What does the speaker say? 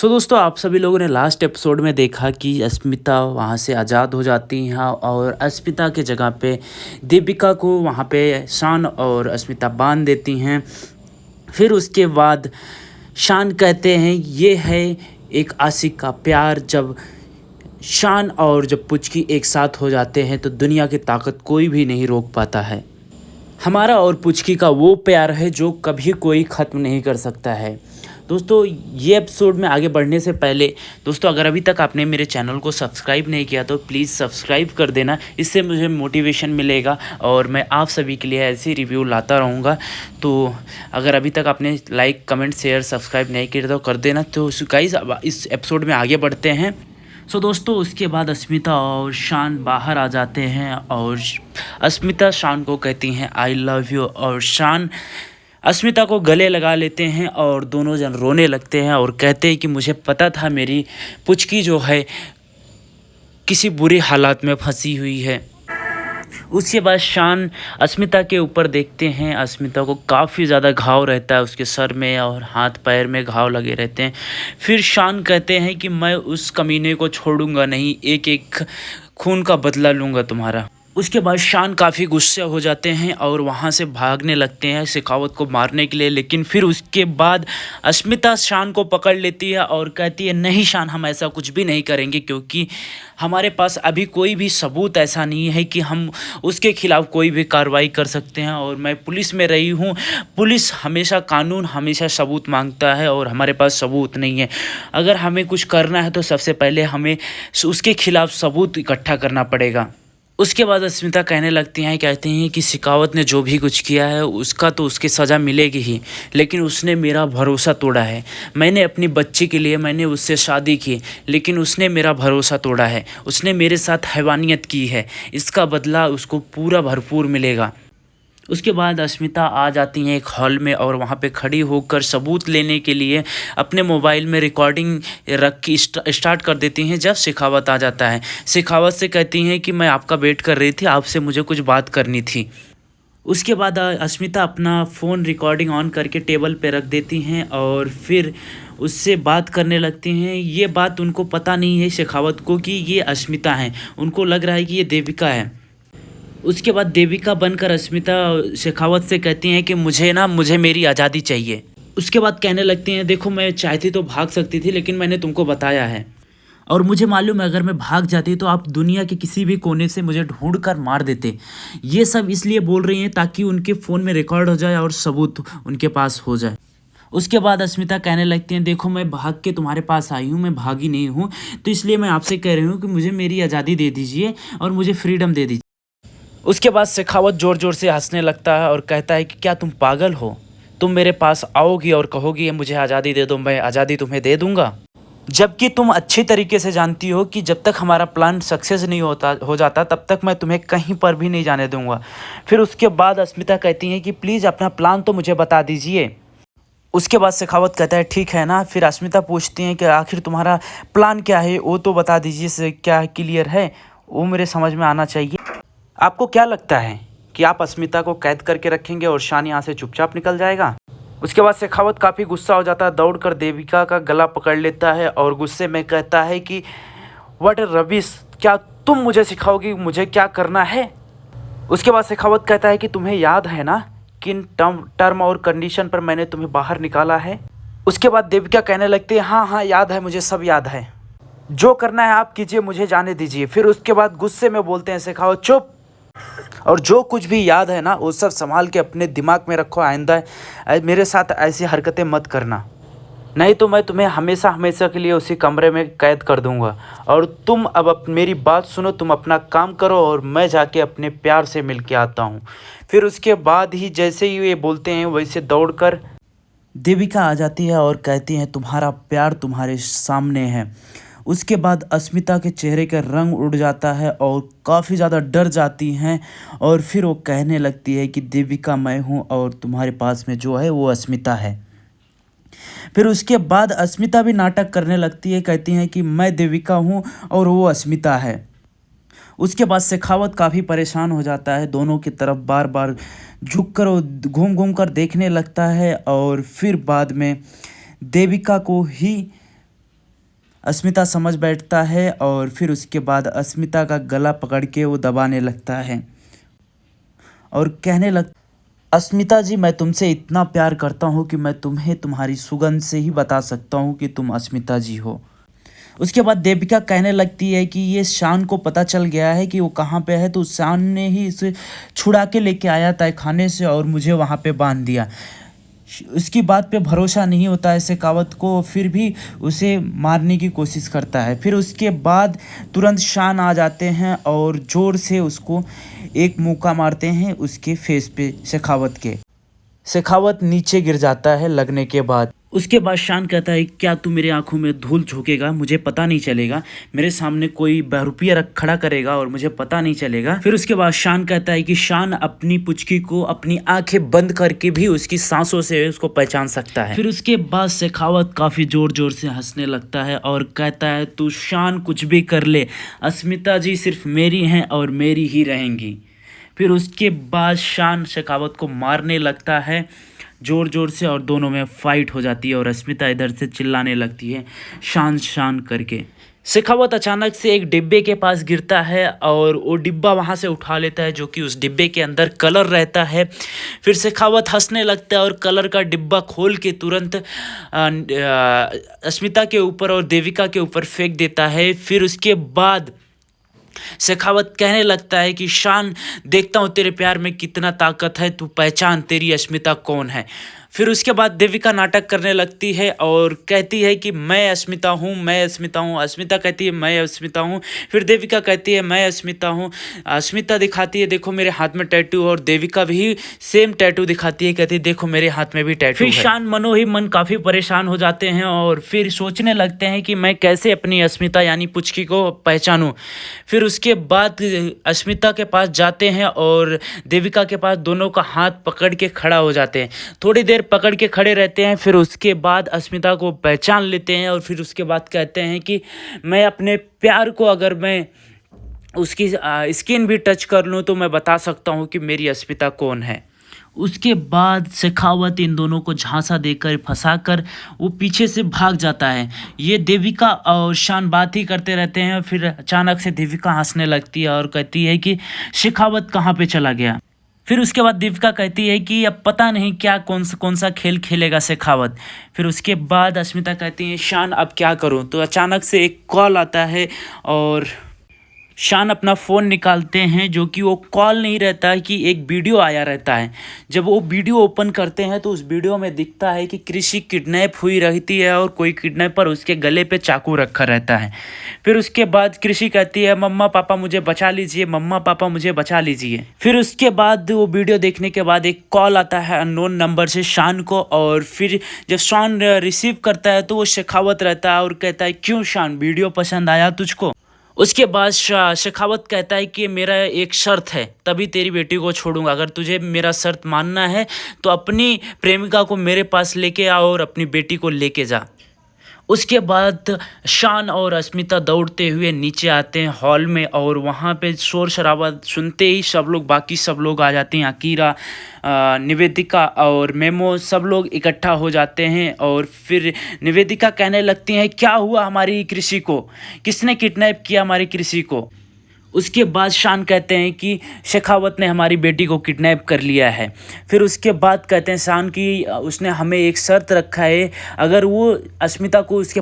दोस्तों, आप सभी लोगों ने लास्ट एपिसोड में देखा कि अस्मिता वहाँ से आज़ाद हो जाती हैं और अस्मिता के जगह पे दीपिका को वहाँ पे शान और अस्मिता बांध देती हैं। फिर उसके बाद शान कहते हैं ये है एक आशिक का प्यार। जब शान और जब पुचकी एक साथ हो जाते हैं तो दुनिया की ताकत कोई भी नहीं रोक पाता है। हमारा और पुचकी का वो प्यार है जो कभी कोई ख़त्म नहीं कर सकता है। दोस्तों, ये एपिसोड में आगे बढ़ने से पहले दोस्तों, अगर अभी तक आपने मेरे चैनल को सब्सक्राइब नहीं किया तो प्लीज़ सब्सक्राइब कर देना। इससे मुझे मोटिवेशन मिलेगा और मैं आप सभी के लिए ऐसी रिव्यू लाता रहूँगा। तो अगर अभी तक आपने लाइक, कमेंट, शेयर, सब्सक्राइब नहीं किया तो कर देना। तो गाइस, अब इस एपिसोड में आगे बढ़ते हैं। दोस्तों, उसके बाद अस्मिता और शान बाहर आ जाते हैं और अस्मिता शान को कहती हैं आई लव यू और शान अस्मिता को गले लगा लेते हैं और दोनों जन रोने लगते हैं और कहते हैं कि मुझे पता था मेरी पुचकी जो है किसी बुरी हालात में फंसी हुई है। उसके बाद शान अस्मिता के ऊपर देखते हैं। अस्मिता को काफ़ी ज़्यादा घाव रहता है, उसके सर में और हाथ पैर में घाव लगे रहते हैं। फिर शान कहते हैं कि मैं उस कमीने को छोड़ूंगा नहीं, एक एक खून का बदला लूँगा तुम्हारा। उसके बाद शान काफ़ी गुस्से हो जाते हैं और वहाँ से भागने लगते हैं शेखावत को मारने के लिए। लेकिन फिर उसके बाद अस्मिता शान को पकड़ लेती है और कहती है नहीं शान, हम ऐसा कुछ भी नहीं करेंगे क्योंकि हमारे पास अभी कोई भी सबूत ऐसा नहीं है कि हम उसके खिलाफ़ कोई भी कार्रवाई कर सकते हैं। और मैं पुलिस में रही हूँ, पुलिस हमेशा, कानून हमेशा सबूत मांगता है और हमारे पास सबूत नहीं है। अगर हमें कुछ करना है तो सबसे पहले हमें उसके खिलाफ़ सबूत इकट्ठा करना पड़ेगा। उसके बाद अस्मिता कहने लगती हैं, कहती हैं कि शेखावत ने जो भी कुछ किया है उसका तो उसकी सज़ा मिलेगी ही, लेकिन उसने मेरा भरोसा तोड़ा है। मैंने अपनी बच्ची के लिए मैंने उससे शादी की, लेकिन उसने मेरा भरोसा तोड़ा है, उसने मेरे साथ हैवानियत की है। इसका बदला उसको पूरा भरपूर मिलेगा। उसके बाद अस्मिता आ जाती हैं एक हॉल में और वहाँ पे खड़ी होकर सबूत लेने के लिए अपने मोबाइल में रिकॉर्डिंग रख के स्टार्ट कर देती हैं। जब शेखावत आ जाता है, शेखावत से कहती हैं कि मैं आपका वेट कर रही थी, आपसे मुझे कुछ बात करनी थी। उसके बाद अस्मिता अपना फ़ोन रिकॉर्डिंग ऑन करके टेबल पे रख देती हैं और फिर उससे बात करने लगती हैं। ये बात उनको पता नहीं है शेखावत को कि ये अस्मिता हैं, उनको लग रहा है कि ये देविका है। उसके बाद देविका बनकर अस्मिता शेखावत से कहती हैं कि मुझे मेरी आज़ादी चाहिए। उसके बाद कहने लगती हैं देखो, मैं चाहती तो भाग सकती थी, लेकिन मैंने तुमको बताया है और मुझे मालूम है अगर मैं भाग जाती तो आप दुनिया के किसी भी कोने से मुझे ढूंढ कर मार देते। ये सब इसलिए बोल रही हैं ताकि उनके फ़ोन में रिकॉर्ड हो जाए और सबूत उनके पास हो जाए। उसके बाद अस्मिता कहने लगती हैं देखो, मैं भाग के तुम्हारे पास आई हूँ, मैं भागी नहीं हूँ, तो इसलिए मैं आपसे कह रही हूँ कि मुझे मेरी आज़ादी दे दीजिए और मुझे फ्रीडम दे दीजिए। उसके बाद शेखावत ज़ोर ज़ोर से हंसने लगता है और कहता है कि क्या तुम पागल हो? तुम मेरे पास आओगी और कहोगी मुझे आज़ादी दे दो, मैं आज़ादी तुम्हें दे दूंगा, जबकि तुम अच्छी तरीके से जानती हो कि जब तक हमारा प्लान सक्सेस नहीं हो जाता तब तक मैं तुम्हें कहीं पर भी नहीं जाने दूंगा। फिर उसके बाद अस्मिता कहती हैं कि प्लीज़ अपना प्लान तो मुझे बता दीजिए। उसके बाद शेखावत कहता है ठीक है ना। फिर अस्मिता पूछती हैं कि आखिर तुम्हारा प्लान क्या है, वो तो बता दीजिए, क्या क्लियर है, वो मेरे समझ में आना चाहिए। आपको क्या लगता है कि आप अस्मिता को कैद करके रखेंगे और शान यहाँ से चुपचाप निकल जाएगा? उसके बाद शेखावत काफ़ी गुस्सा हो जाता है, दौड़कर देविका का गला पकड़ लेता है और गुस्से में कहता है कि व्हाट रबिश, क्या तुम मुझे सिखाओगी मुझे क्या करना है? उसके बाद शेखावत कहता है कि तुम्हें याद है ना किन टर्म और कंडीशन पर मैंने तुम्हें बाहर निकाला है? उसके बाद देविका कहने लगती है हाँ हाँ याद है, मुझे सब याद है, जो करना है आप कीजिए, मुझे जाने दीजिए। फिर उसके बाद गुस्से में बोलते हैं शेखावत चुप, और जो कुछ भी याद है ना वो सब संभाल के अपने दिमाग में रखो, आइंदा मेरे साथ ऐसी हरकतें मत करना, नहीं तो मैं तुम्हें हमेशा हमेशा के लिए उसी कमरे में कैद कर दूंगा। और तुम अब मेरी बात सुनो, तुम अपना काम करो और मैं जाके अपने प्यार से मिल के आता हूँ। फिर उसके बाद ही जैसे ही ये बोलते हैं वैसे दौड़कर देविका आ जाती है और कहती है तुम्हारा प्यार तुम्हारे सामने है। उसके बाद अस्मिता के चेहरे का रंग उड़ जाता है और काफ़ी ज़्यादा डर जाती हैं और फिर वो कहने लगती है कि देविका मैं हूँ और तुम्हारे पास में जो है वो अस्मिता है। फिर उसके बाद अस्मिता भी नाटक करने लगती है, कहती हैं कि मैं देविका हूँ और वो अस्मिता है। उसके बाद शेखावत काफ़ी परेशान हो जाता है, दोनों की तरफ बार बार झुककर और घूम घूम कर देखने लगता है और फिर बाद में देविका को ही अस्मिता समझ बैठता है और फिर उसके बाद अस्मिता का गला पकड़ के वो दबाने लगता है और कहने लग अस्मिता जी, मैं तुमसे इतना प्यार करता हूँ कि मैं तुम्हें तुम्हारी सुगंध से ही बता सकता हूँ कि तुम अस्मिता जी हो। उसके बाद देविका कहने लगती है कि ये शान को पता चल गया है कि वो कहाँ पे है, तो शान ने ही इसे छुड़ा के लेके आया तय खाने से और मुझे वहाँ पे बांध दिया। उसकी बात पे भरोसा नहीं होता है शेखावत को, फिर भी उसे मारने की कोशिश करता है। फिर उसके बाद तुरंत शान आ जाते हैं और ज़ोर से उसको एक मुक्का मारते हैं उसके फेस पे शेखावत के। शेखावत नीचे गिर जाता है लगने के बाद। उसके बाद शान कहता है, क्या तू मेरे आंखों में धूल झोंकेगा, मुझे पता नहीं चलेगा, मेरे सामने कोई बहरूपिया रख खड़ा करेगा और मुझे पता नहीं चलेगा। फिर उसके बाद शान कहता है कि शान अपनी पुचकी को अपनी आंखें बंद करके भी उसकी सांसों से उसको पहचान सकता है। फिर उसके बाद शेखावत काफ़ी ज़ोर ज़ोर से हंसने लगता है और कहता है, तू शान कुछ भी कर ले, अस्मिता जी सिर्फ मेरी हैं और मेरी ही रहेंगी। फिर उसके बाद शान शेखावत को मारने लगता है ज़ोर ज़ोर से और दोनों में फाइट हो जाती है और अस्मिता इधर से चिल्लाने लगती है शान शान करके। शेखावत अचानक से एक डिब्बे के पास गिरता है और वो डिब्बा वहाँ से उठा लेता है जो कि उस डिब्बे के अंदर कलर रहता है। फिर शेखावत हंसने लगता है और कलर का डिब्बा खोल के तुरंत अस्मिता के ऊपर और देविका के ऊपर फेंक देता है। फिर उसके बाद शेखावत कहने लगता है कि शान, देखता हूँ तेरे प्यार में कितना ताकत है, तू पहचान तेरी अस्मिता कौन है। फिर उसके बाद देविका नाटक करने लगती है और कहती है कि मैं अस्मिता हूँ, मैं अस्मिता हूँ। अस्मिता कहती है मैं अस्मिता हूँ। फिर देविका कहती है मैं अस्मिता हूँ। अस्मिता दिखाती है देखो मेरे हाथ में टैटू, और देविका भी सेम टैटू दिखाती है, कहती है देखो मेरे हाथ में भी टैटू है। फिर शान मनो ही मन काफ़ी परेशान हो जाते हैं और फिर सोचने लगते हैं कि मैं कैसे अपनी अस्मिता यानी पुचकी को पहचानूँ। फिर उसके बाद अस्मिता के पास जाते हैं और देविका के पास दोनों का हाथ पकड़ के खड़ा हो जाते हैं। थोड़ी देर पकड़ के खड़े रहते हैं। फिर उसके बाद अस्मिता को पहचान लेते हैं और फिर उसके बाद कहते हैं कि मैं अपने प्यार को अगर मैं उसकी स्किन भी टच कर लूँ तो मैं बता सकता हूँ कि मेरी अस्मिता कौन है। उसके बाद शेखावत इन दोनों को झांसा देकर फंसाकर वो पीछे से भाग जाता है। ये देविका और शान बात ही करते रहते हैं। फिर अचानक से देविका हंसने लगती है और कहती है कि शेखावत कहाँ पे चला गया। फिर उसके बाद देविका कहती है कि अब पता नहीं क्या कौन सा खेल खेलेगा शेखावत। फिर उसके बाद अस्मिता कहती है शान अब क्या करूं। तो अचानक से एक कॉल आता है और शान अपना फ़ोन निकालते हैं जो कि वो कॉल नहीं रहता है कि एक वीडियो आया रहता है। जब वो वीडियो ओपन करते हैं तो उस वीडियो में दिखता है कि कृषि किडनैप हुई रहती है और कोई किडनैपर उसके गले पे चाकू रखा रहता है। फिर उसके बाद कृषि कहती है मम्मा पापा मुझे बचा लीजिए, मम्मा पापा मुझे बचा लीजिए। फिर उसके बाद वो वीडियो देखने के बाद एक कॉल आता है अननोन नंबर से शान को, और फिर जब शान रिसीव करता है तो वो शेखावत रहता है और कहता है क्यों शान, वीडियो पसंद आया तुझको। उसके बाद शेखावत कहता है कि मेरा एक शर्त है, तभी तेरी बेटी को छोड़ूंगा। अगर तुझे मेरा शर्त मानना है तो अपनी प्रेमिका को मेरे पास लेके आओ और अपनी बेटी को लेके जा। उसके बाद शान और अस्मिता दौड़ते हुए नीचे आते हैं हॉल में और वहाँ पे शोर शराबा सुनते ही बाकी सब लोग आ जाते हैं। अकीरा, निवेदिका और मेमो सब लोग इकट्ठा हो जाते हैं और फिर निवेदिका कहने लगती हैं क्या हुआ हमारी कृषि को, किसने किडनैप किया हमारी कृषि को। उसके बाद शान कहते हैं कि शेखावत ने हमारी बेटी को किडनैप कर लिया है। फिर उसके बाद कहते हैं शान कि उसने हमें एक शर्त रखा है, अगर वो अस्मिता को उसके